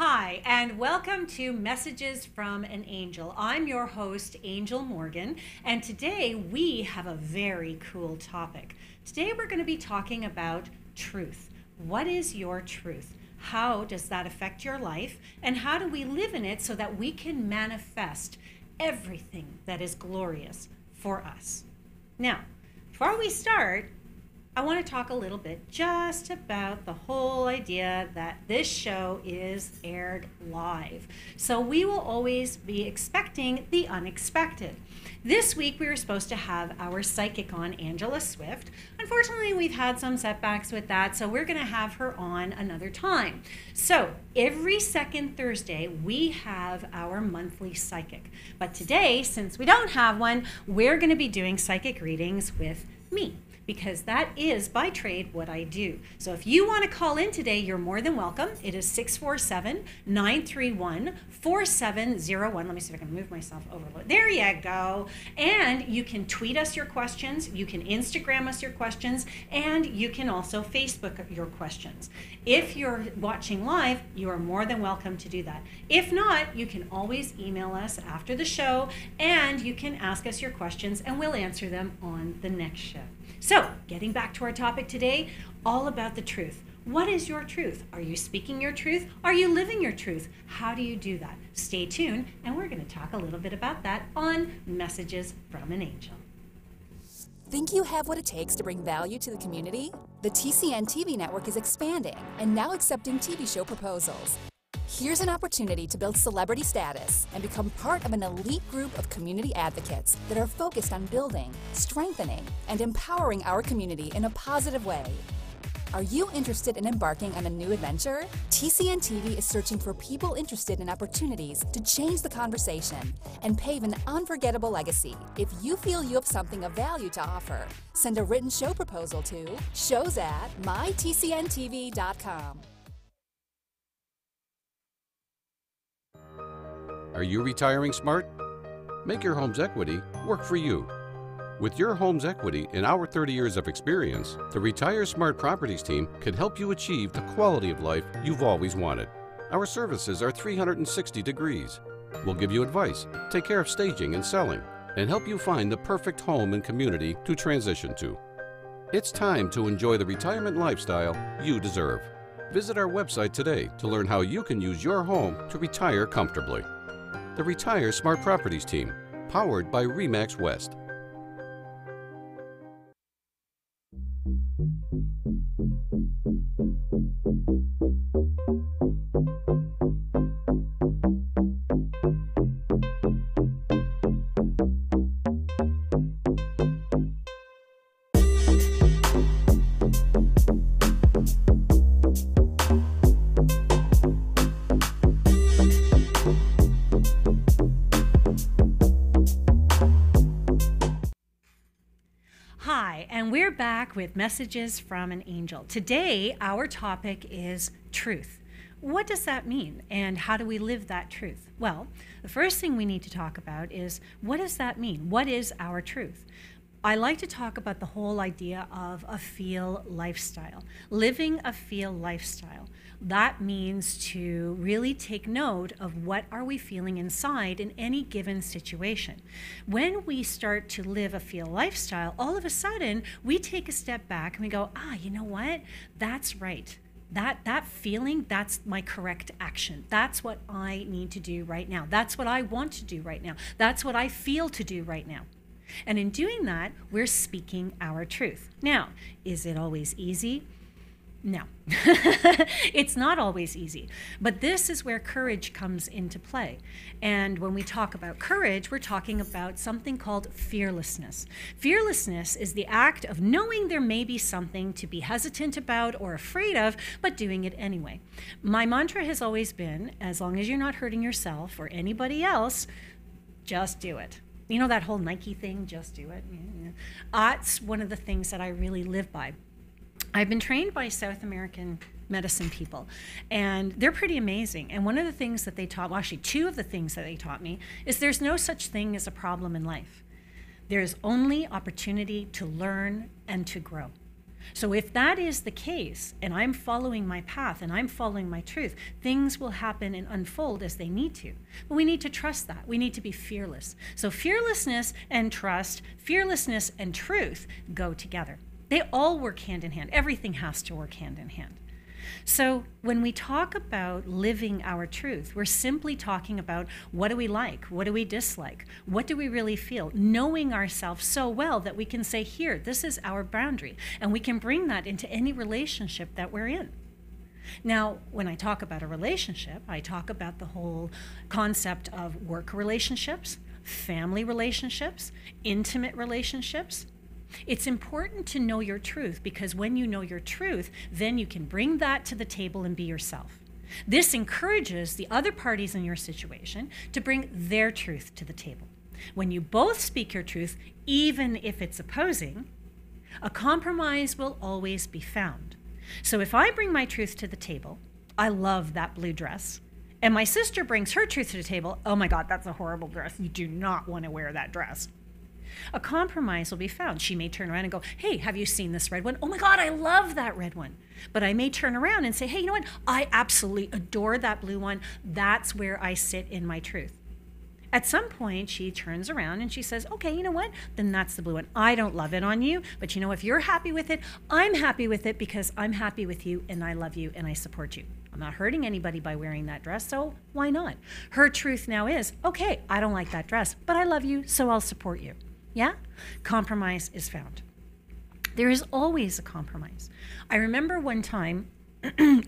Hi, and welcome to Messages from an Angel. I'm your host, Angel Morgan, and today we have a very cool topic. Today we're going to be talking about truth. What is your truth? How does that affect your life? And how do we live in it so that we can manifest everything that is glorious for us? Now, before we start, I want to talk a little bit just about the whole idea that this show is aired live. So we will always be expecting the unexpected. This week we were supposed to have our psychic on, Angela Swift. Unfortunately, we've had some setbacks with that, so we're going to have her on another time. So every second Thursday, we have our monthly psychic. But today, since we don't have one, we're going to be doing psychic readings with me, because that is by trade what I do. So if you want to call in today, you're more than welcome. It is 647-931-4701. Let me see if I can move myself over. There you go. And you can tweet us your questions, you can Instagram us your questions, and you can also Facebook your questions. If you're watching live, you are more than welcome to do that. If not, you can always email us after the show, and you can ask us your questions, and we'll answer them on the next show. So, getting back to our topic today, all about the truth. What is your truth? Are you speaking your truth? Are you living your truth? How do you do that? Stay tuned, and we're going to talk a little bit about that on Messages from an Angel. Think you have what it takes to bring value to the community? The TCN TV network is expanding and now accepting TV show proposals. Here's an opportunity to build celebrity status and become part of an elite group of community advocates that are focused on building, strengthening, and empowering our community in a positive way. Are you interested in embarking on a new adventure? TCN TV is searching for people interested in opportunities to change the conversation and pave an unforgettable legacy. If you feel you have something of value to offer, send a written show proposal to shows@mytcntv.com. Are you retiring smart? Make your home's equity work for you. With your home's equity and our 30 years of experience, the Retire Smart Properties team can help you achieve the quality of life you've always wanted. Our services are 360 degrees. We'll give you advice, take care of staging and selling, and help you find the perfect home and community to transition to. It's time to enjoy the retirement lifestyle you deserve. Visit our website today to learn how you can use your home to retire comfortably. The Retire Smart Properties team, powered by RE/MAX West. Hi, and we're back with Messages from an Angel. Today, our topic is truth. What does that mean, and how do we live that truth? Well, the first thing we need to talk about is, what does that mean? What is our truth? I like to talk about the whole idea of a feel lifestyle, living a feel lifestyle. That means to really take note of what are we feeling inside in any given situation. When we start to live a feel lifestyle, all of a sudden we take a step back and we go, you know what? That's right. That feeling, that's my correct action. That's what I need to do right now. That's what I want to do right now. That's what I feel to do right now. And in doing that, we're speaking our truth. Now, is it always easy? No, it's not always easy. But this is where courage comes into play. And when we talk about courage, we're talking about something called fearlessness. Fearlessness is the act of knowing there may be something to be hesitant about or afraid of, but doing it anyway. My mantra has always been, as long as you're not hurting yourself or anybody else, just do it. You know that whole Nike thing, just do it? That's one of the things that I really live by. I've been trained by South American medicine people, and they're pretty amazing. And one of the things that they taught, well, actually two of the things that they taught me, is there's no such thing as a problem in life. There's only opportunity to learn and to grow. So if that is the case, and I'm following my path and I'm following my truth, things will happen and unfold as they need to. But we need to trust that. We need to be fearless. So fearlessness and trust, fearlessness and truth go together. They all work hand in hand. Everything has to work hand in hand. So when we talk about living our truth, we're simply talking about what do we like? What do we dislike? What do we really feel? Knowing ourselves so well that we can say, here, this is our boundary. And we can bring that into any relationship that we're in. Now, when I talk about a relationship, I talk about the whole concept of work relationships, family relationships, intimate relationships. It's important to know your truth, because when you know your truth, then you can bring that to the table and be yourself. This encourages the other parties in your situation to bring their truth to the table. When you both speak your truth, even if it's opposing, a compromise will always be found. So if I bring my truth to the table, I love that blue dress, and my sister brings her truth to the table, oh my God, that's a horrible dress. You do not want to wear that dress. A compromise will be found. She may turn around and go, hey, have you seen this red one? Oh my God, I love that red one. But I may turn around and say, hey, you know what? I absolutely adore that blue one. That's where I sit in my truth. At some point, she turns around and she says, okay, you know what? Then that's the blue one. I don't love it on you, but you know, if you're happy with it, I'm happy with it because I'm happy with you and I love you and I support you. I'm not hurting anybody by wearing that dress, so why not? Her truth now is, okay, I don't like that dress, but I love you, so I'll support you. Yeah? Compromise is found. There is always a compromise. I remember one time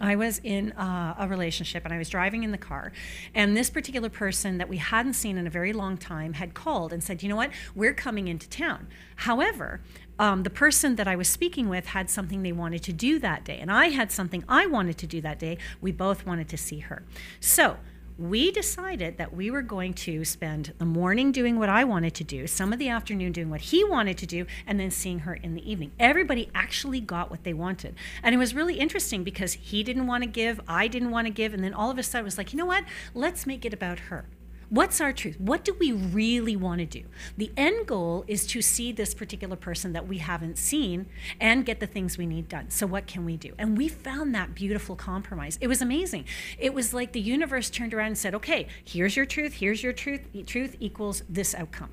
I was in a relationship and I was driving in the car, and this particular person that we hadn't seen in a very long time had called and said, you know what, we're coming into town. However, the person that I was speaking with had something they wanted to do that day, and I had something I wanted to do that day. We both wanted to see her. So we decided that we were going to spend the morning doing what I wanted to do, some of the afternoon doing what he wanted to do, and then seeing her in the evening. Everybody actually got what they wanted. And it was really interesting because he didn't want to give, I didn't want to give, and then all of a sudden it was like, you know what? Let's make it about her. What's our truth? What do we really want to do? The end goal is to see this particular person that we haven't seen and get the things we need done. So what can we do? And we found that beautiful compromise. It was amazing. It was like the universe turned around and said, okay, here's your truth, here's your truth. Truth equals this outcome.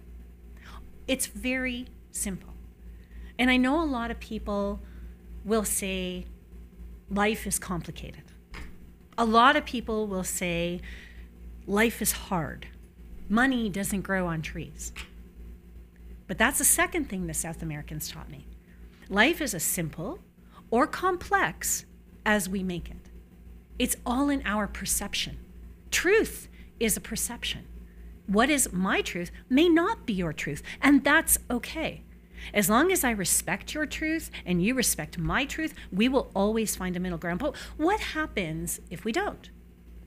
It's very simple. And I know a lot of people will say life is complicated. A lot of people will say life is hard. Money doesn't grow on trees. But that's the second thing the South Americans taught me. Life is as simple or complex as we make it. It's all in our perception. Truth is a perception. What is my truth may not be your truth, and that's okay. As long as I respect your truth and you respect my truth, we will always find a middle ground. But what happens if we don't?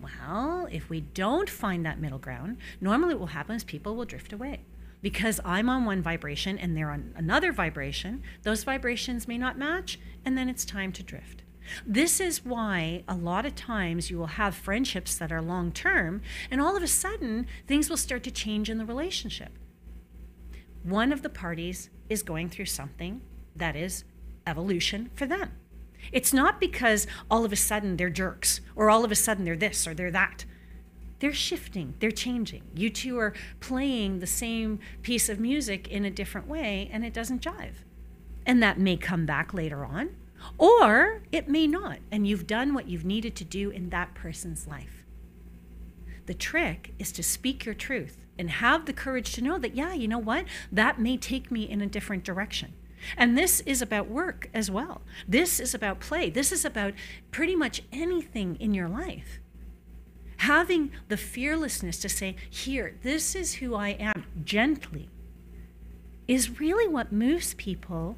Well, if we don't find that middle ground, normally what will happen is people will drift away. Because I'm on one vibration and they're on another vibration, those vibrations may not match, and then it's time to drift. This is why a lot of times you will have friendships that are long-term, and all of a sudden, things will start to change in the relationship. One of the parties is going through something that is evolution for them. It's not because all of a sudden they're jerks, or all of a sudden they're this or they're that. They're shifting, they're changing. You two are playing the same piece of music in a different way, and it doesn't jive. And that may come back later on, or it may not, and you've done what you've needed to do in that person's life. The trick is to speak your truth and have the courage to know that, yeah, you know what? That may take me in a different direction. And this is about work as well. This is about play. This is about pretty much anything in your life. Having the fearlessness to say, here, this is who I am, gently, is really what moves people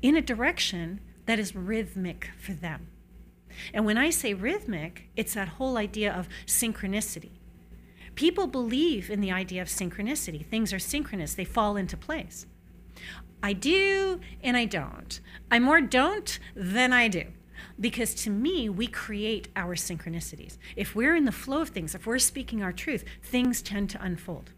in a direction that is rhythmic for them. And when I say rhythmic, it's that whole idea of synchronicity. People believe in the idea of synchronicity. Things are synchronous. They fall into place. I do and I don't. I more don't than I do. Because to me, we create our synchronicities. If we're in the flow of things, if we're speaking our truth, things tend to unfold.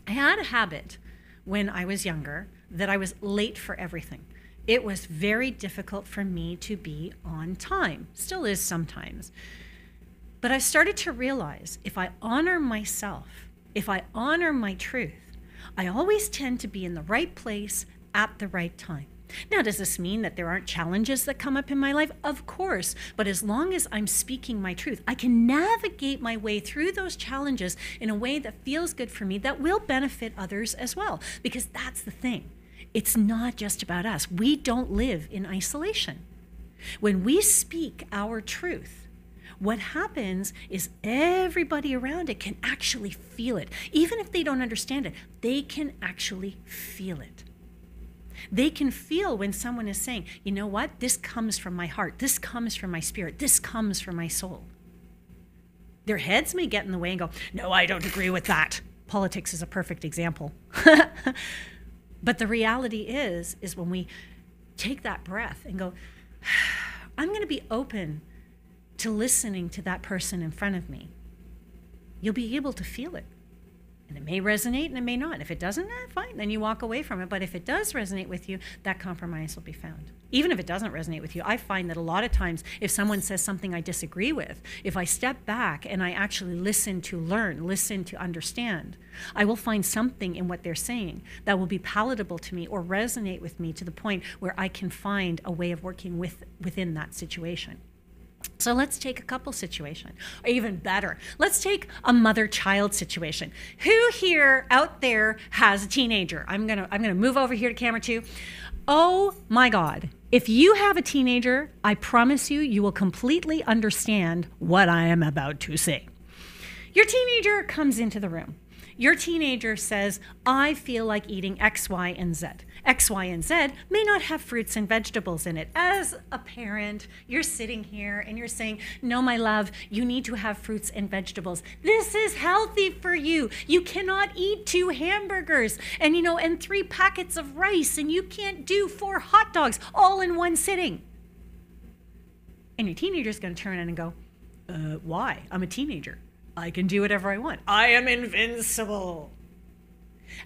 I had a habit when I was younger that I was late for everything. It was very difficult for me to be on time. Still is sometimes. But I started to realize if I honor myself, if I honor my truth, I always tend to be in the right place at the right time. Now, does this mean that there aren't challenges that come up in my life? Of course. But as long as I'm speaking my truth, I can navigate my way through those challenges in a way that feels good for me, that will benefit others as well. Because that's the thing. It's not just about us. We don't live in isolation. When we speak our truth, what happens is everybody around it can actually feel it. Even if they don't understand it, they can actually feel it. They can feel when someone is saying, you know what, this comes from my heart, this comes from my spirit, this comes from my soul. Their heads may get in the way and go, no, I don't agree with that. Politics is a perfect example. But the reality is when we take that breath and go, I'm going to be open to listening to that person in front of me, you'll be able to feel it. And it may resonate and it may not. If it doesn't, fine, then you walk away from it. But if it does resonate with you, that compromise will be found. Even if it doesn't resonate with you, I find that a lot of times if someone says something I disagree with, if I step back and I actually listen to learn, listen to understand, I will find something in what they're saying that will be palatable to me or resonate with me to the point where I can find a way of working within that situation. So let's take a couple situation, or even better, let's take a mother-child situation. Who here out there has a teenager? I'm gonna move over here to camera 2. Oh my God. If you have a teenager, I promise you, you will completely understand what I am about to say. Your teenager comes into the room. Your teenager says, I feel like eating X, Y, and Z. X, Y, and Z may not have fruits and vegetables in it. As a parent, you're sitting here and you're saying, no, my love, you need to have fruits and vegetables. This is healthy for you. You cannot eat 2 hamburgers and 3 packets of rice, and you can't do 4 hot dogs all in one sitting. And your teenager's going to turn in and go, why? I'm a teenager. I can do whatever I want. I am invincible.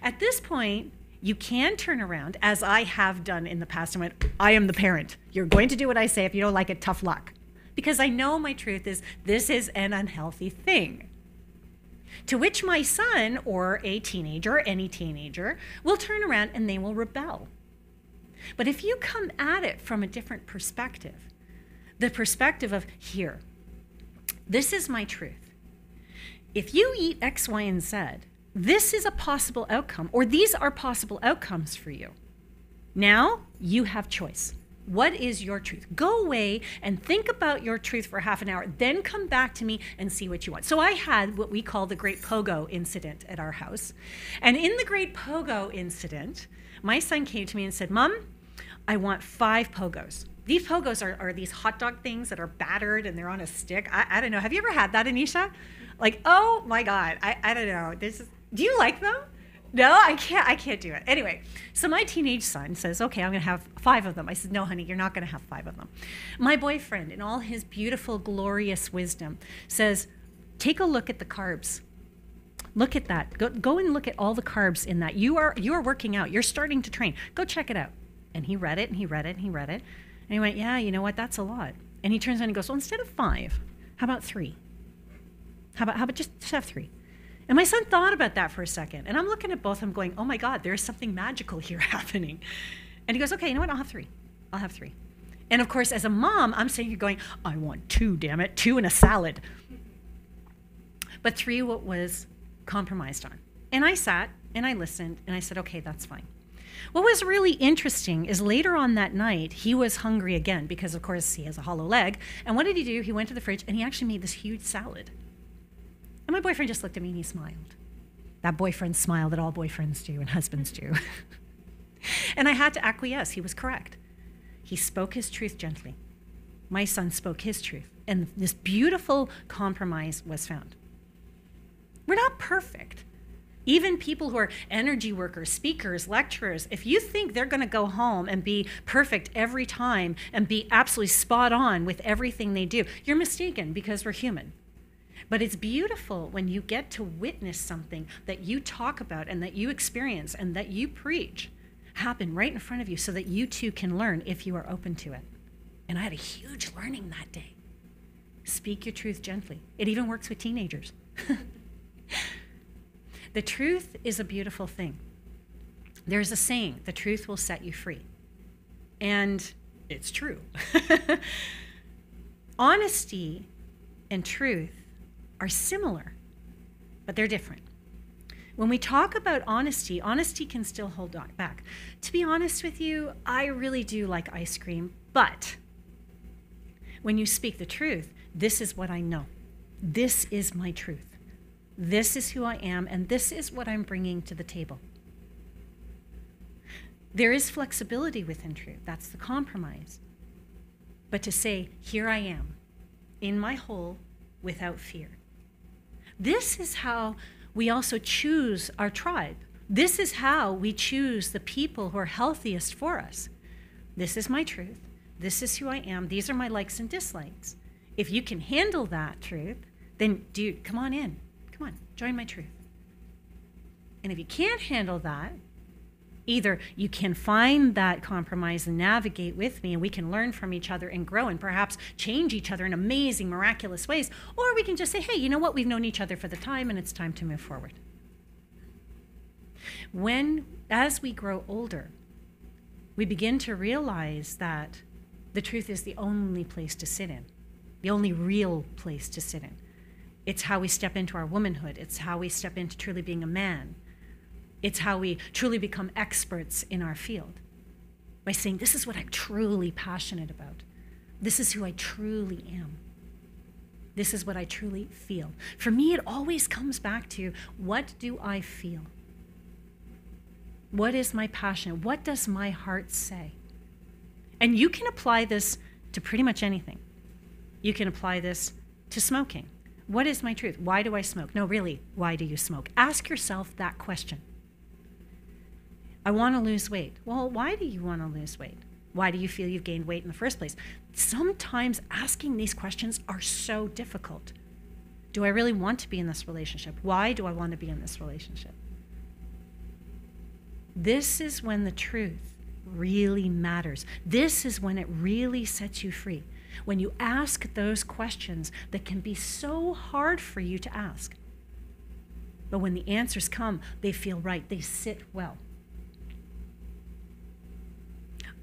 At this point, you can turn around, as I have done in the past, and went, I am the parent. You're going to do what I say. If you don't like it, tough luck. Because I know my truth is this is an unhealthy thing. To which my son or a teenager, any teenager, will turn around and they will rebel. But if you come at it from a different perspective, the perspective of here, this is my truth. If you eat X, Y, and Z, this is a possible outcome, or these are possible outcomes for you. Now you have choice. What is your truth? Go away and think about your truth for half an hour, then come back to me and see what you want. So I had what we call the Great Pogo Incident at our house. And in the Great Pogo Incident, my son came to me and said, Mom, I want 5 pogos. These pogos are these hot dog things that are battered and they're on a stick. I don't know. Have you ever had that, Anisha? Like, oh my God, I don't know. Do you like them? No, I can't do it. Anyway, so my teenage son says, okay, I'm gonna have 5 of them. I said, no, honey, you're not gonna have 5 of them. My boyfriend, in all his beautiful, glorious wisdom, says, take a look at the carbs. Look at that. Go and look at all the carbs in that. You are working out. You're starting to train. Go check it out. And he read it, and he read it, and he read it. And he went, yeah, you know what? That's a lot. And he turns around and goes, well, instead of 5, how about 3? How about just have 3? And my son thought about that for a second. And I'm looking at both of them going, oh my God, there's something magical here happening. And he goes, okay, you know what? I'll have 3. I'll have 3. And of course, as a mom, I'm sitting here going, I want 2, damn it, 2 and a salad. But 3 was compromised on. And I sat and I listened and I said, okay, that's fine. What was really interesting is later on that night, he was hungry again because, of course, he has a hollow leg. And what did he do? He went to the fridge and he actually made this huge salad. And my boyfriend just looked at me and he smiled. That boyfriend smile that all boyfriends do and husbands do. And I had to acquiesce. He was correct. He spoke his truth gently. My son spoke his truth. And this beautiful compromise was found. We're not perfect. Even people who are energy workers, speakers, lecturers, if you think they're going to go home and be perfect every time and be absolutely spot on with everything they do, you're mistaken because we're human. But it's beautiful when you get to witness something that you talk about and that you experience and that you preach. happen right in front of you so that you too can learn if you are open to it. And I had a huge learning that day. Speak your truth gently. It even works with teenagers. The truth is a beautiful thing. There's a saying, the truth will set you free. And it's true. Honesty and truth are similar, but they're different. When we talk about honesty, honesty can still hold on back. To be honest with you, I really do like ice cream, but when you speak the truth, this is what I know. This is my truth. This is who I am, and this is what I'm bringing to the table. There is flexibility within truth. That's the compromise. But to say, here I am, in my whole, without fear. This is how we also choose our tribe. This is how we choose the people who are healthiest for us. This is my truth. This is who I am. These are my likes and dislikes. If you can handle that truth, then dude, come on in. Come on, join my truth. And if you can't handle that, either you can find that compromise and navigate with me, and we can learn from each other and grow and perhaps change each other in amazing, miraculous ways, or we can just say, hey, you know what? We've known each other for the time and it's time to move forward. As we grow older, we begin to realize that the truth is the only place to sit in, the only real place to sit in. It's how we step into our womanhood. It's how we step into truly being a man. It's how we truly become experts in our field by saying, this is what I'm truly passionate about. This is who I truly am. This is what I truly feel. For me, it always comes back to, what do I feel? What is my passion? What does my heart say? And you can apply this to pretty much anything. You can apply this to smoking. What is my truth? Why do I smoke? No, really, why do you smoke? Ask yourself that question. I want to lose weight. Well, why do you want to lose weight? Why do you feel you've gained weight in the first place? Sometimes asking these questions are so difficult. Do I really want to be in this relationship? Why do I want to be in this relationship? This is when the truth really matters. This is when it really sets you free. When you ask those questions that can be so hard for you to ask. But when the answers come, they feel right. They sit well.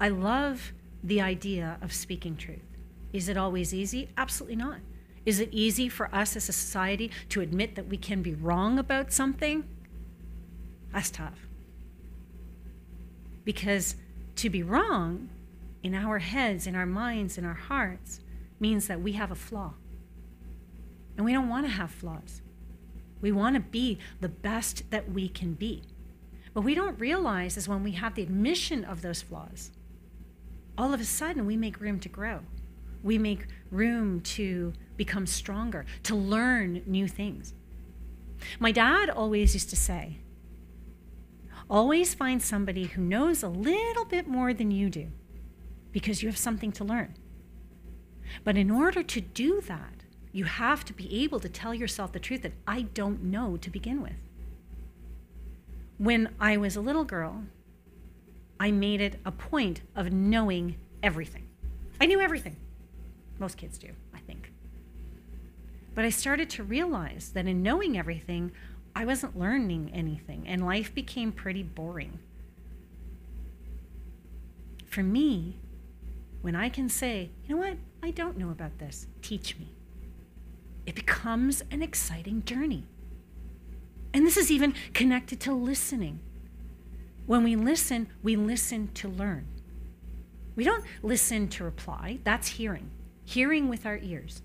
I love the idea of speaking truth. Is it always easy? Absolutely not. Is it easy for us as a society to admit that we can be wrong about something? That's tough. Because to be wrong in our heads, in our minds, in our hearts, means that we have a flaw. And we don't want to have flaws. We want to be the best that we can be. But we don't realize is when we have the admission of those flaws, all of a sudden we make room to grow. We make room to become stronger, to learn new things. My dad always used to say, always find somebody who knows a little bit more than you do, because you have something to learn. But in order to do that, you have to be able to tell yourself the truth that I don't know to begin with. When I was a little girl, I made it a point of knowing everything. I knew everything. Most kids do, I think. But I started to realize that in knowing everything, I wasn't learning anything, and life became pretty boring. For me, when I can say, you know what, I don't know about this, teach me, it becomes an exciting journey. And this is even connected to listening. When we listen to learn. We don't listen to reply, that's hearing. Hearing with our ears.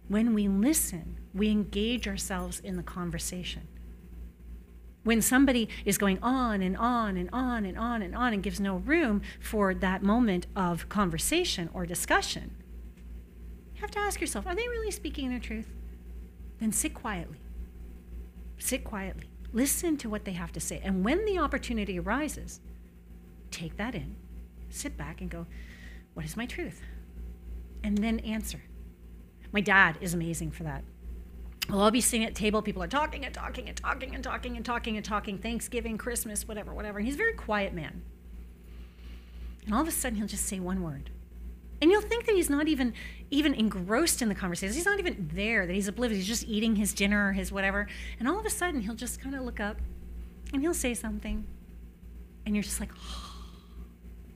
When we listen, we engage ourselves in the conversation. When somebody is going on and on and on and on and on and gives no room for that moment of conversation or discussion, you have to ask yourself, are they really speaking their truth? Then sit quietly. Sit quietly. Listen to what they have to say. And when the opportunity arises, take that in, sit back and go, what is my truth? And then answer. My dad is amazing for that. Well, I'll be sitting at table, people are talking and talking and talking and talking and talking and talking, Thanksgiving, Christmas, whatever, whatever. And he's a very quiet man. And all of a sudden, he'll just say one word. And you'll think that he's not even engrossed in the conversation. He's not even there, that he's oblivious. He's just eating his dinner or his whatever. And all of a sudden, he'll just kind of look up and he'll say something. And you're just like,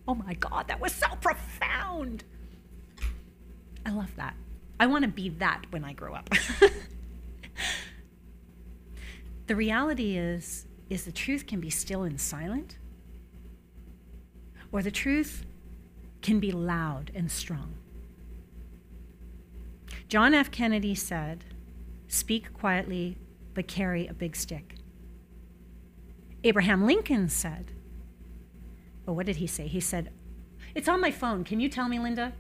oh my God, that was so profound. I love that. I want to be that when I grow up. The reality is the truth can be still and silent, or the truth can be loud and strong. John F. Kennedy said, "Speak quietly, but carry a big stick." Abraham Lincoln said, oh, what did he say? He said, "It's on my phone. Can you tell me, Linda?"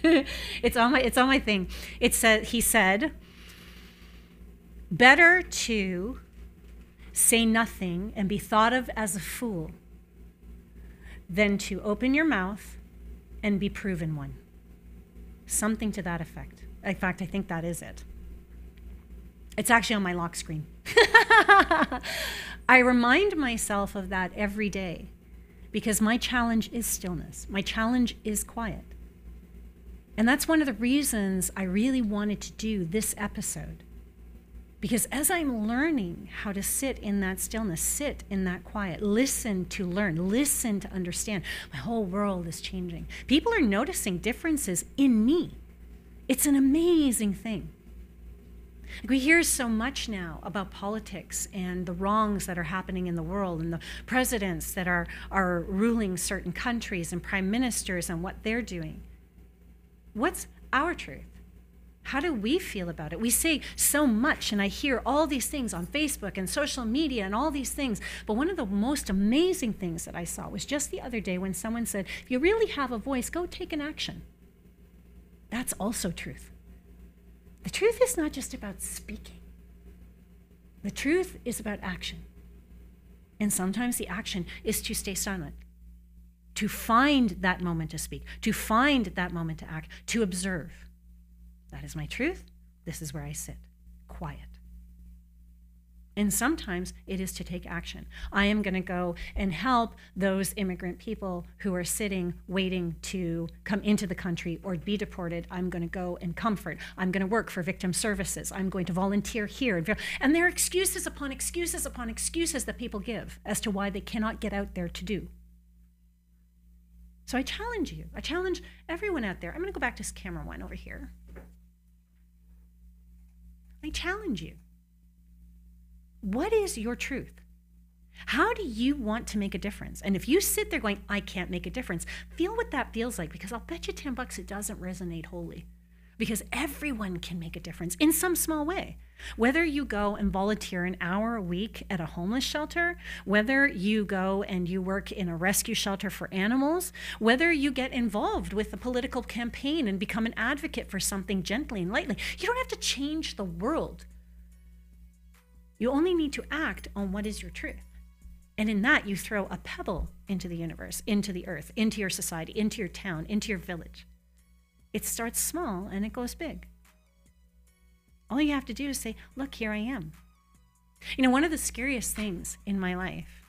It's on my thing. He said, "Better to say nothing and be thought of as a fool than to open your mouth and be proven one." Something to that effect. In fact, I think that is it. It's actually on my lock screen. I remind myself of that every day because my challenge is stillness. My challenge is quiet. And that's one of the reasons I really wanted to do this episode. Because as I'm learning how to sit in that stillness, sit in that quiet, listen to learn, listen to understand, my whole world is changing. People are noticing differences in me. It's an amazing thing. Like, we hear so much now about politics and the wrongs that are happening in the world and the presidents that are ruling certain countries and prime ministers and what they're doing. What's our truth? How do we feel about it? We say so much, and I hear all these things on Facebook and social media and all these things. But one of the most amazing things that I saw was just the other day when someone said, if you really have a voice, go take an action. That's also truth. The truth is not just about speaking. The truth is about action. And sometimes the action is to stay silent, to find that moment to speak, to find that moment to act, to observe. That is my truth. This is where I sit, quiet. And sometimes it is to take action. I am going to go and help those immigrant people who are sitting, waiting to come into the country or be deported. I'm going to go and comfort. I'm going to work for victim services. I'm going to volunteer here. And there are excuses upon excuses upon excuses that people give as to why they cannot get out there to do. So I challenge you. I challenge everyone out there. I'm going to go back to camera one over here. I challenge you. What is your truth? How do you want to make a difference? And if you sit there going, I can't make a difference, feel what that feels like, because I'll bet you $10 it doesn't resonate wholly. Because everyone can make a difference in some small way. Whether you go and volunteer an hour a week at a homeless shelter, whether you go and you work in a rescue shelter for animals, whether you get involved with a political campaign and become an advocate for something gently and lightly, you don't have to change the world. You only need to act on what is your truth. And in that, you throw a pebble into the universe, into the earth, into your society, into your town, into your village. It starts small and it goes big. All you have to do is say, look, here I am. You know, one of the scariest things in my life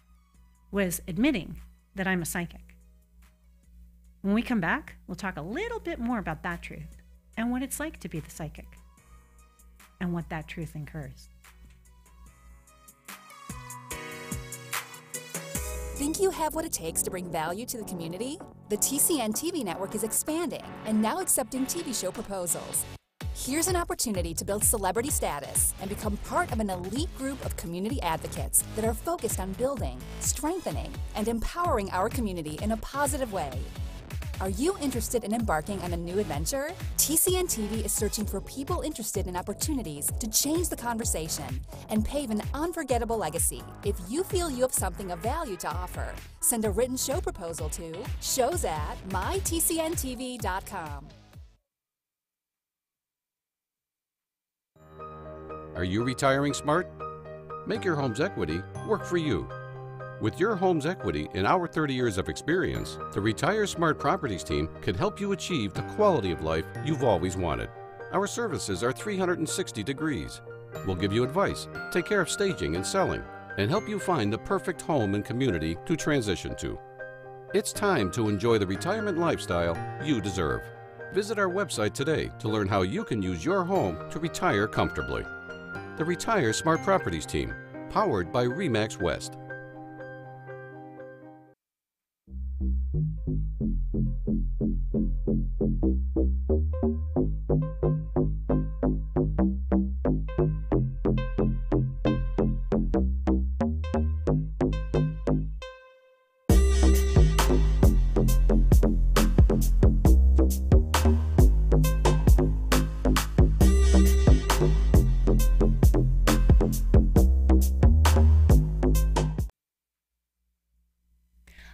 was admitting that I'm a psychic. When we come back, we'll talk a little bit more about that truth and what it's like to be the psychic and what that truth incurs. Think you have what it takes to bring value to the community? The TCN TV network is expanding and now accepting TV show proposals. Here's an opportunity to build celebrity status and become part of an elite group of community advocates that are focused on building, strengthening, and empowering our community in a positive way. Are you interested in embarking on a new adventure? TCN TV is searching for people interested in opportunities to change the conversation and pave an unforgettable legacy. If you feel you have something of value to offer, send a written show proposal to shows@mytcntv.com. Are you retiring smart? Make your home's equity work for you. With your home's equity in our 30 years of experience, the Retire Smart Properties team can help you achieve the quality of life you've always wanted. Our services are 360 degrees. We'll give you advice, take care of staging and selling, and help you find the perfect home and community to transition to. It's time to enjoy the retirement lifestyle you deserve. Visit our website today to learn how you can use your home to retire comfortably. The Retire Smart Properties team, powered by RE/MAX West.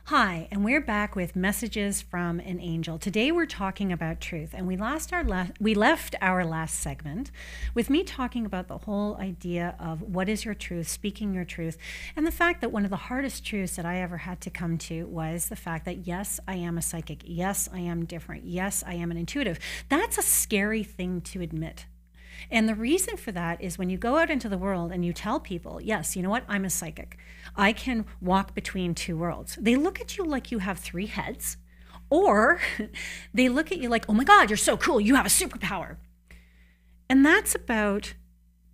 Hi, and we're back with Messages from an Angel. Today we're talking about truth, and we left our last segment with me talking about the whole idea of what is your truth, speaking your truth, and the fact that one of the hardest truths that I ever had to come to was the fact that yes, I am a psychic, yes, I am different, yes, I am an intuitive. That's a scary thing to admit. And the reason for that is when you go out into the world and you tell people, yes, you know what, I'm a psychic. I can walk between two worlds. They look at you like you have three heads, or they look at you like, oh my God, you're so cool, you have a superpower. And that's about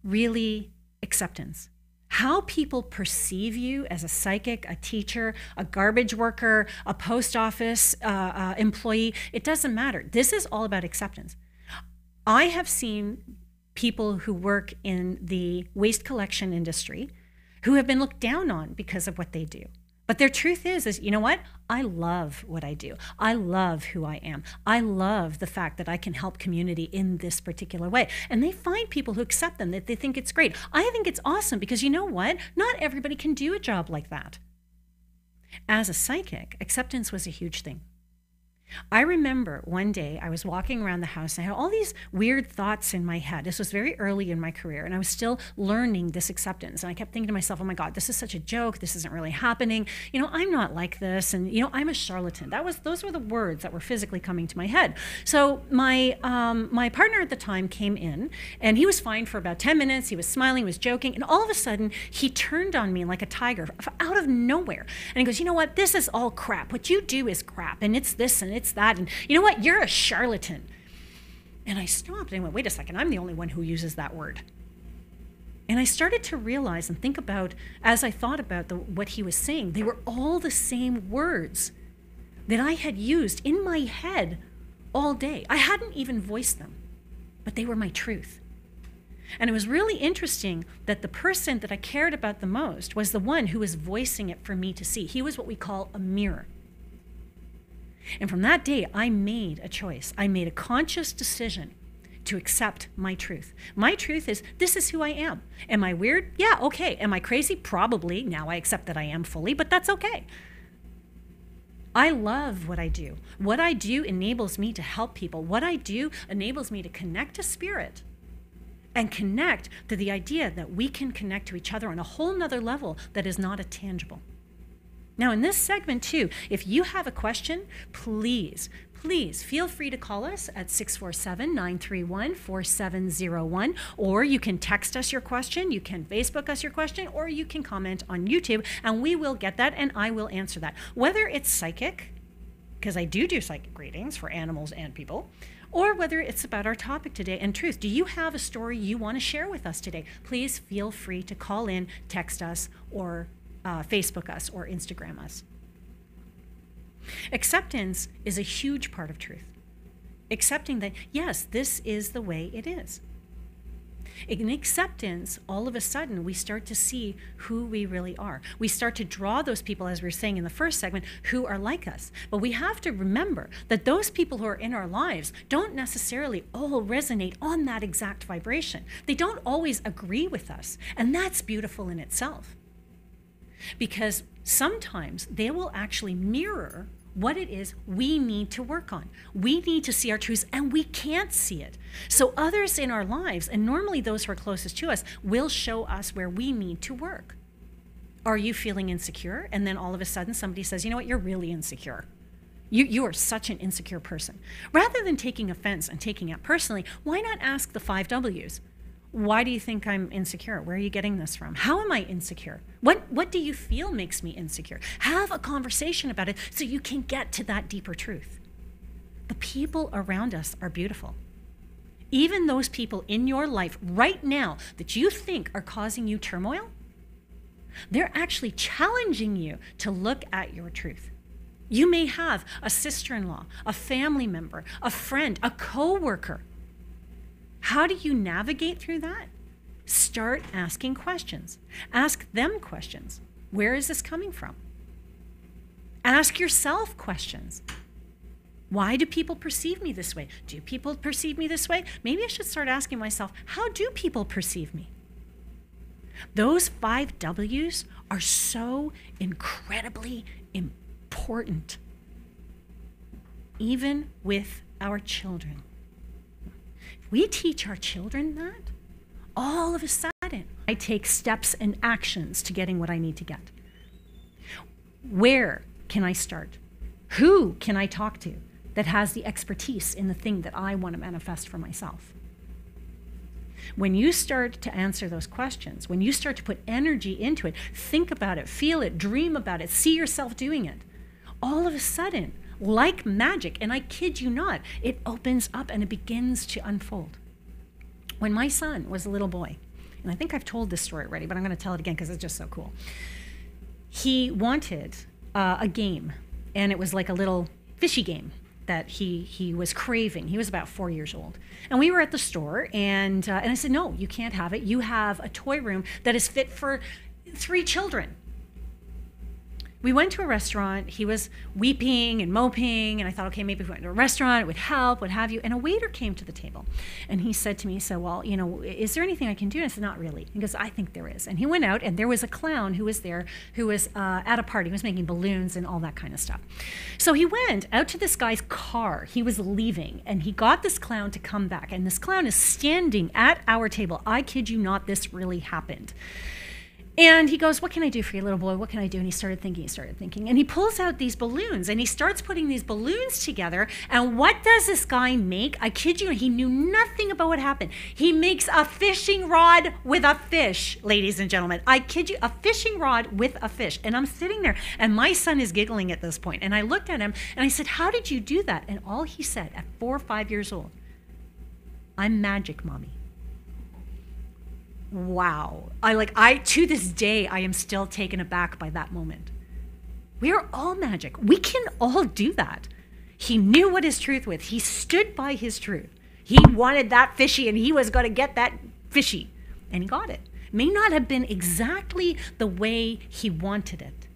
really acceptance. How people perceive you as a psychic, a teacher, a garbage worker, a post office employee, it doesn't matter. This is all about acceptance. I have seen people who work in the waste collection industry who have been looked down on because of what they do. But their truth is, you know what? I love what I do. I love who I am. I love the fact that I can help community in this particular way. And they find people who accept them, that they think it's great. I think it's awesome because you know what? Not everybody can do a job like that. As a psychic, acceptance was a huge thing. I remember one day I was walking around the house and I had all these weird thoughts in my head. This was very early in my career and I was still learning this acceptance. And I kept thinking to myself, oh my God, this is such a joke. This isn't really happening. You know, I'm not like this. And, you know, I'm a charlatan. Those were the words that were physically coming to my head. So my partner at the time came in and he was fine for about 10 minutes. He was smiling, he was joking. And all of a sudden he turned on me like a tiger out of nowhere. And he goes, you know what? This is all crap. What you do is crap. And it's this and it's that, and you know what, you're a charlatan. And I stopped and I went, wait a second, I'm the only one who uses that word. And I started to realize and think about, as I thought about what he was saying, they were all the same words that I had used in my head all day. I hadn't even voiced them, but they were my truth. And it was really interesting that the person that I cared about the most was the one who was voicing it for me to see. He was what we call a mirror. And from that day, I made a choice. I made a conscious decision to accept my truth. My truth is, this is who I am. Am I weird? Yeah, okay. Am I crazy? Probably. Now I accept that I am fully, but that's okay. I love what I do. What I do enables me to help people. What I do enables me to connect to spirit and connect to the idea that we can connect to each other on a whole nother level that is not a tangible. Now, in this segment, too, if you have a question, please feel free to call us at 647-931-4701, or you can text us your question, you can Facebook us your question, or you can comment on YouTube, and we will get that, and I will answer that. Whether it's psychic, because I do psychic readings for animals and people, or whether it's about our topic today and truth. Do you have a story you want to share with us today? Please feel free to call in, text us, or Facebook us or Instagram us. Acceptance is a huge part of truth. Accepting that, yes, this is the way it is. In acceptance, all of a sudden, we start to see who we really are. We start to draw those people, as we were saying in the first segment, who are like us. But we have to remember that those people who are in our lives don't necessarily all resonate on that exact vibration. They don't always agree with us, and that's beautiful in itself. Because sometimes they will actually mirror what it is we need to work on. We need to see our truths and we can't see it. So others in our lives, and normally those who are closest to us, will show us where we need to work. Are you feeling insecure? And then all of a sudden somebody says, you know what, you're really insecure. You are such an insecure person. Rather than taking offense and taking it personally, why not ask the 5 W's? Why do you think I'm insecure? Where are you getting this from? How am I insecure? What do you feel makes me insecure? Have a conversation about it so you can get to that deeper truth. The people around us are beautiful. Even those people in your life right now that you think are causing you turmoil, they're actually challenging you to look at your truth. You may have a sister-in-law, a family member, a friend, a coworker. How do you navigate through that? Start asking questions. Ask them questions. Where is this coming from? Ask yourself questions. Why do people perceive me this way? Do people perceive me this way? Maybe I should start asking myself, how do people perceive me? Those 5 W's are so incredibly important, even with our children. If we teach our children that, all of a sudden, I take steps and actions to getting what I need to get. Where can I start? Who can I talk to that has the expertise in the thing that I want to manifest for myself? When you start to answer those questions, when you start to put energy into it, think about it, feel it, dream about it, see yourself doing it, all of a sudden, like magic, and I kid you not, it opens up and it begins to unfold. When my son was a little boy, and I think I've told this story already, but I'm going to tell it again because it's just so cool. He wanted a game, and it was like a little fishy game that he was craving. He was about 4 years old. And we were at the store, and I said, no, you can't have it. You have a toy room that is fit for 3 children. We went to a restaurant. He was weeping and moping, and I thought, okay, maybe if we went to a restaurant, it would help, what have you. And a waiter came to the table, and he said to me, he said, well, you know, is there anything I can do? And I said, not really. He goes, I think there is. And he went out, and there was a clown who was there, who was at a party. He was making balloons and all that kind of stuff. So he went out to this guy's car. He was leaving, and he got this clown to come back. And this clown is standing at our table. I kid you not, this really happened. And he goes, what can I do for you, little boy? What can I do? And he started thinking. And he pulls out these balloons, and he starts putting these balloons together. And what does this guy make? I kid you, he knew nothing about what happened. He makes a fishing rod with a fish, ladies and gentlemen. I kid you, a fishing rod with a fish. And I'm sitting there, and my son is giggling at this point. And I looked at him, and I said, how did you do that? And all he said at 4 or 5 years old, I'm magic, Mommy. Wow. To this day, I am still taken aback by that moment. We are all magic. We can all do that. He knew what his truth was. He stood by his truth. He wanted that fishy, and he was going to get that fishy, and he got it. May not have been exactly the way he wanted it,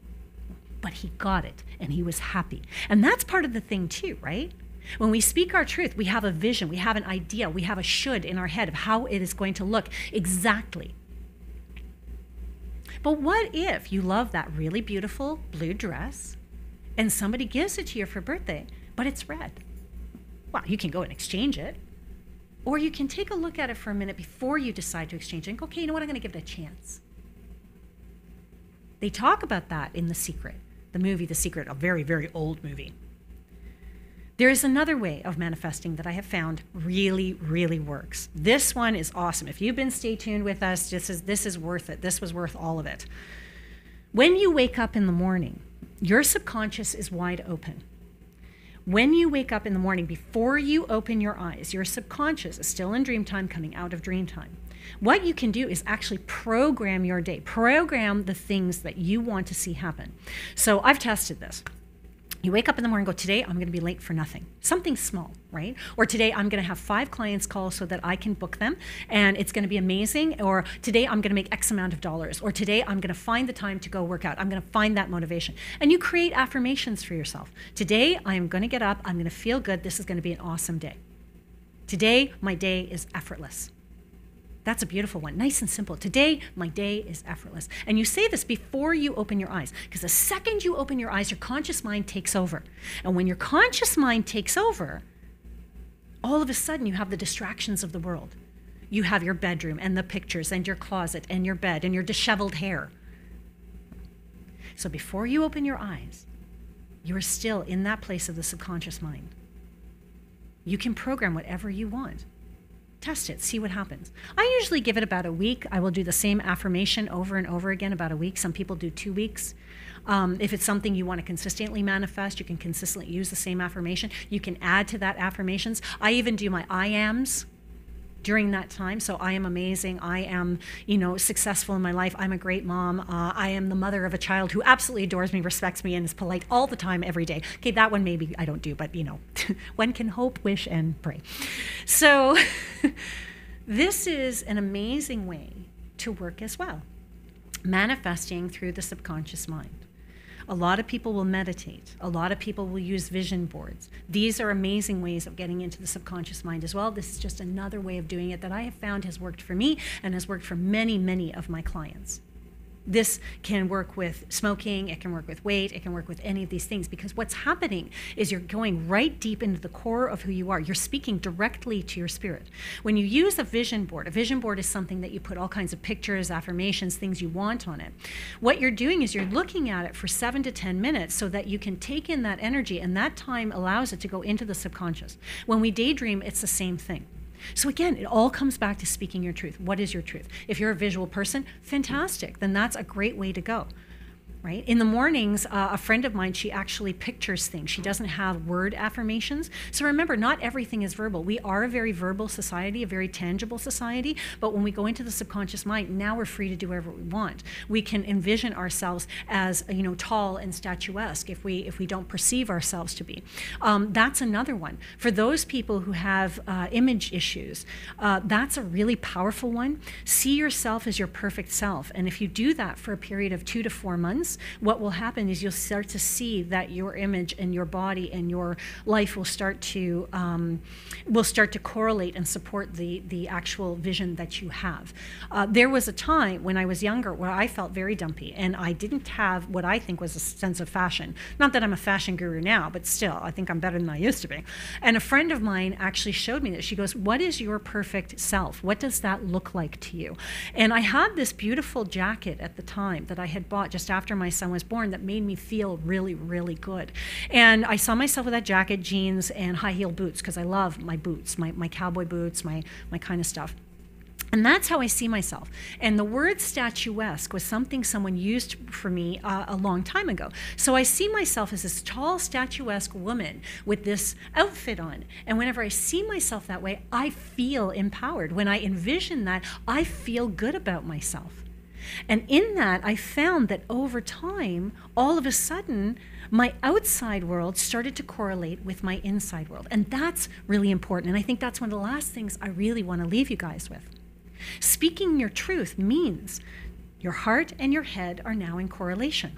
but he got it, and he was happy. And that's part of the thing too, right? When we speak our truth, we have a vision, we have an idea, we have a should in our head of how it is going to look exactly. But what if you love that really beautiful blue dress and somebody gives it to you for birthday, but it's red? Well, you can go and exchange it. Or you can take a look at it for a minute before you decide to exchange it and go, okay, you know what, I'm going to give it a chance. They talk about that in The Secret, the movie The Secret, a very, very old movie. There is another way of manifesting that I have found really, really works. This one is awesome. If you've been stay tuned with us, this is worth it. This was worth all of it. When you wake up in the morning, your subconscious is wide open. When you wake up in the morning, before you open your eyes, your subconscious is still in dream time, coming out of dream time. What you can do is actually program your day, program the things that you want to see happen. So I've tested this. You wake up in the morning and go, today I'm going to be late for nothing. Something small, right? Or today I'm going to have 5 clients call so that I can book them and it's going to be amazing. Or today I'm going to make X amount of dollars. Or today I'm going to find the time to go work out. I'm going to find that motivation. And you create affirmations for yourself. Today I'm going to get up. I'm going to feel good. This is going to be an awesome day. Today my day is effortless. That's a beautiful one. Nice and simple. Today, my day is effortless. And you say this before you open your eyes, because the second you open your eyes, your conscious mind takes over. And when your conscious mind takes over, all of a sudden you have the distractions of the world. You have your bedroom and the pictures and your closet and your bed and your disheveled hair. So before you open your eyes, you're still in that place of the subconscious mind. You can program whatever you want. Test it, see what happens. I usually give it about a week. I will do the same affirmation over and over again about a week. Some people do 2 weeks. If it's something you want to consistently manifest, you can consistently use the same affirmation. You can add to that affirmations. I even do my I ams during that time. So I am amazing. I am, successful in my life. I'm a great mom. I am the mother of a child who absolutely adores me, respects me, and is polite all the time, every day. Okay, that one maybe I don't do, but one can hope, wish, and pray. So this is an amazing way to work as well, manifesting through the subconscious mind. A lot of people will meditate. A lot of people will use vision boards. These are amazing ways of getting into the subconscious mind as well. This is just another way of doing it that I have found has worked for me and has worked for many, many of my clients. This can work with smoking, it can work with weight, it can work with any of these things, because what's happening is you're going right deep into the core of who you are. You're speaking directly to your spirit. When you use a vision board is something that you put all kinds of pictures, affirmations, things you want on it. What you're doing is you're looking at it for 7 to 10 minutes so that you can take in that energy, and that time allows it to go into the subconscious. When we daydream, it's the same thing. So again, it all comes back to speaking your truth. What is your truth? If you're a visual person, fantastic. Then that's a great way to go, right? In the mornings, a friend of mine, she actually pictures things. She doesn't have word affirmations. So remember, not everything is verbal. We are a very verbal society, a very tangible society. But when we go into the subconscious mind, now we're free to do whatever we want. We can envision ourselves as, tall and statuesque if we don't perceive ourselves to be. That's another one. For those people who have image issues, that's a really powerful one. See yourself as your perfect self. And if you do that for a period of 2 to 4 months, what will happen is you'll start to see that your image and your body and your life will start to correlate and support the actual vision that you have. There was a time when I was younger where I felt very dumpy, and I didn't have what I think was a sense of fashion. Not that I'm a fashion guru now, but still, I think I'm better than I used to be. And a friend of mine actually showed me that. She goes, "What is your perfect self? What does that look like to you?" And I had this beautiful jacket at the time that I had bought just after my son was born that made me feel really, really good. And I saw myself with that jacket, jeans, and high-heeled boots, because I love my boots, my cowboy boots, my kind of stuff. And that's how I see myself. And the word statuesque was something someone used for me a long time ago. So I see myself as this tall, statuesque woman with this outfit on. And whenever I see myself that way, I feel empowered. When I envision that, I feel good about myself. And in that, I found that over time, all of a sudden, my outside world started to correlate with my inside world. And that's really important. And I think that's one of the last things I really want to leave you guys with. Speaking your truth means your heart and your head are now in correlation.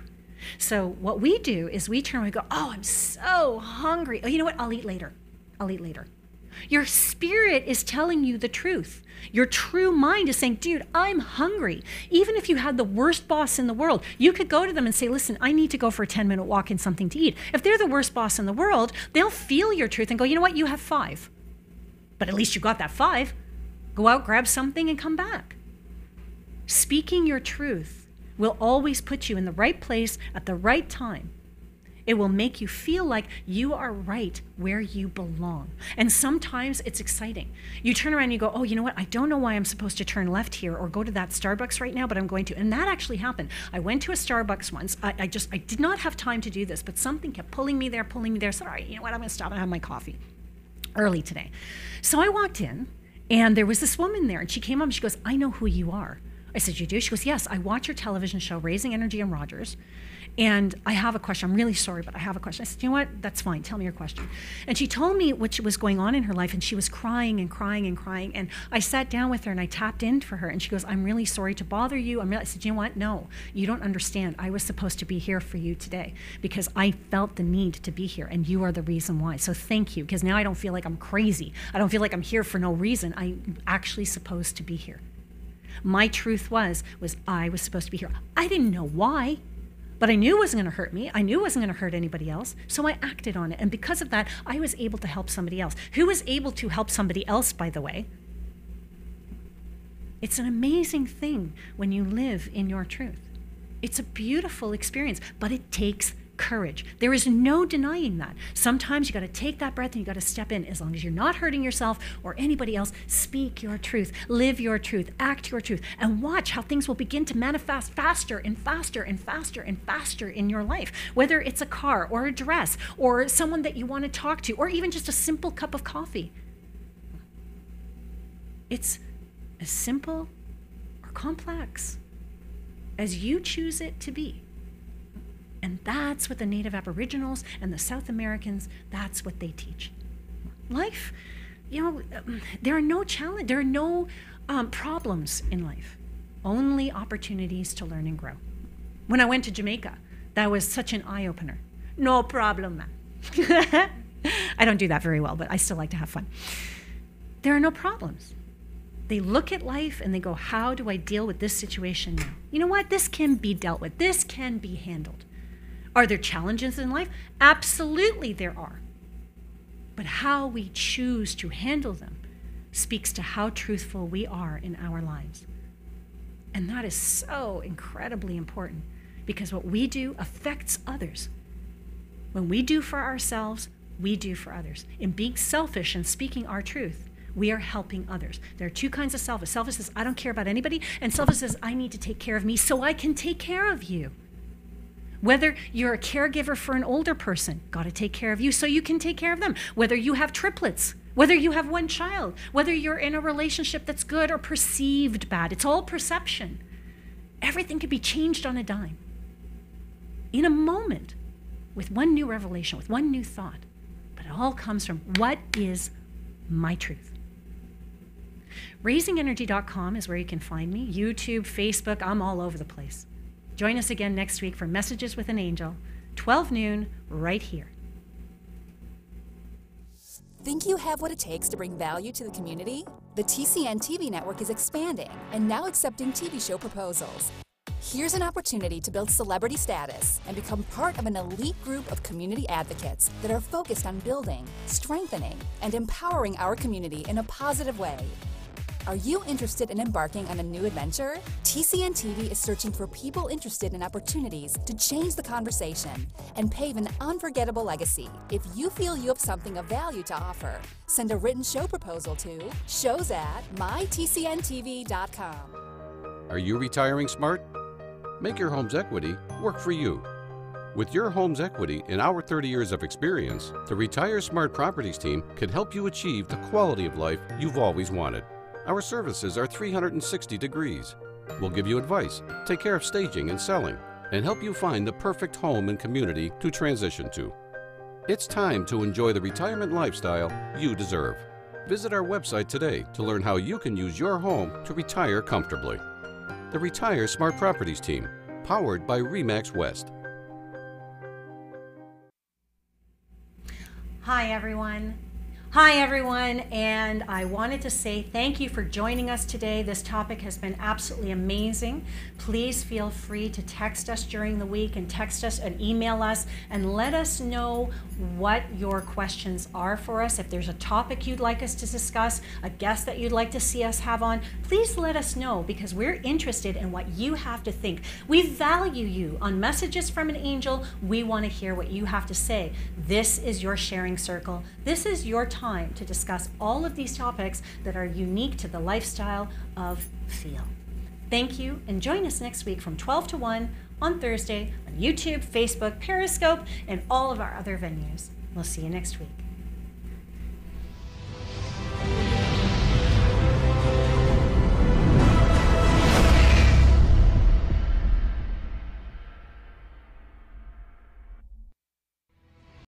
So what we do is we turn and we go, "Oh, I'm so hungry. Oh, you know what? I'll eat later. I'll eat later." Your spirit is telling you the truth. Your true mind is saying, "Dude, I'm hungry." Even if you had the worst boss in the world, you could go to them and say, "Listen, I need to go for a 10-minute walk and something to eat." If they're the worst boss in the world, they'll feel your truth and go, "You know what? You have 5. But at least you got that 5. Go out, grab something, and come back." Speaking your truth will always put you in the right place at the right time. It will make you feel like you are right where you belong. And sometimes it's exciting. You turn around and you go, "Oh, you know what? I don't know why I'm supposed to turn left here or go to that Starbucks right now, but I'm going to." And that actually happened. I went to a Starbucks once. I did not have time to do this, but something kept pulling me there. So, all right, you know what? I'm going to stop and have my coffee early today. So I walked in, and there was this woman there, and she came up and she goes, "I know who you are." I said, "You do?" She goes, "Yes, I watch your television show, Raising Energy and Rogers, and I have a question. I'm really sorry, but I have a question." I said, "You know what? That's fine. Tell me your question." And she told me what was going on in her life, and she was crying and crying and crying. And I sat down with her and I tapped in for her, and she goes, "I'm really sorry to bother you." I said, "You know what? No, you don't understand. I was supposed to be here for you today because I felt the need to be here, and you are the reason why. So thank you, because now I don't feel like I'm crazy. I don't feel like I'm here for no reason. I'm actually supposed to be here." My truth was I was supposed to be here. I didn't know why, but I knew it wasn't going to hurt me. I knew it wasn't going to hurt anybody else. So I acted on it. And because of that, I was able to help somebody else. Who was able to help somebody else, by the way? It's an amazing thing when you live in your truth. It's a beautiful experience, but it takes courage. There is no denying that. Sometimes you got to take that breath and you got to step in. As long as you're not hurting yourself or anybody else, speak your truth, live your truth, act your truth, and watch how things will begin to manifest faster and faster and faster and faster in your life. Whether it's a car or a dress or someone that you want to talk to or even just a simple cup of coffee. It's as simple or complex as you choose it to be. And that's what the Native Aboriginals and the South Americans, that's what they teach. Life, there are no problems in life, only opportunities to learn and grow. When I went to Jamaica, that was such an eye-opener. No problem, man. I don't do that very well, but I still like to have fun. There are no problems. They look at life and they go, how do I deal with this situation now? You know what? This can be dealt with. This can be handled. Are there challenges in life? Absolutely there are. But how we choose to handle them speaks to how truthful we are in our lives. And that is so incredibly important because what we do affects others. When we do for ourselves, we do for others. In being selfish and speaking our truth, we are helping others. There are two kinds of selfish. Selfish says, I don't care about anybody, and selfish says, I need to take care of me so I can take care of you. Whether you're a caregiver for an older person, got to take care of you so you can take care of them. Whether you have triplets, whether you have one child, whether you're in a relationship that's good or perceived bad, it's all perception. Everything can be changed on a dime. In a moment, with one new revelation, with one new thought. But it all comes from what is my truth. Raisingenergy.com is where you can find me. YouTube, Facebook, I'm all over the place. Join us again next week for Messages with an Angel, 12 noon, right here. Think you have what it takes to bring value to the community? The TCN TV network is expanding and now accepting TV show proposals. Here's an opportunity to build celebrity status and become part of an elite group of community advocates that are focused on building, strengthening, and empowering our community in a positive way. Are you interested in embarking on a new adventure? TCN TV is searching for people interested in opportunities to change the conversation and pave an unforgettable legacy. If you feel you have something of value to offer, send a written show proposal to shows@mytcntv.com. Are you retiring smart? Make your home's equity work for you. With your home's equity and our 30 years of experience, the Retire Smart Properties team can help you achieve the quality of life you've always wanted. Our services are 360 degrees. We'll give you advice, take care of staging and selling, and help you find the perfect home and community to transition to. It's time to enjoy the retirement lifestyle you deserve. Visit our website today to learn how you can use your home to retire comfortably. The Retire Smart Properties team, powered by RE/MAX West. Hi, everyone, and I wanted to say thank you for joining us today. This topic has been absolutely amazing. Please feel free to text us during the week and text us and email us and let us know what your questions are for us. If there's a topic you'd like us to discuss, a guest that you'd like to see us have on, please let us know because we're interested in what you have to think. We value you. On Messages from an Angel, we want to hear what you have to say. This is your sharing circle. This is your time to discuss all of these topics that are unique to the lifestyle of Feel. Thank you, and join us next week from 12 to 1 on Thursday on YouTube, Facebook, Periscope, and all of our other venues. We'll see you next week.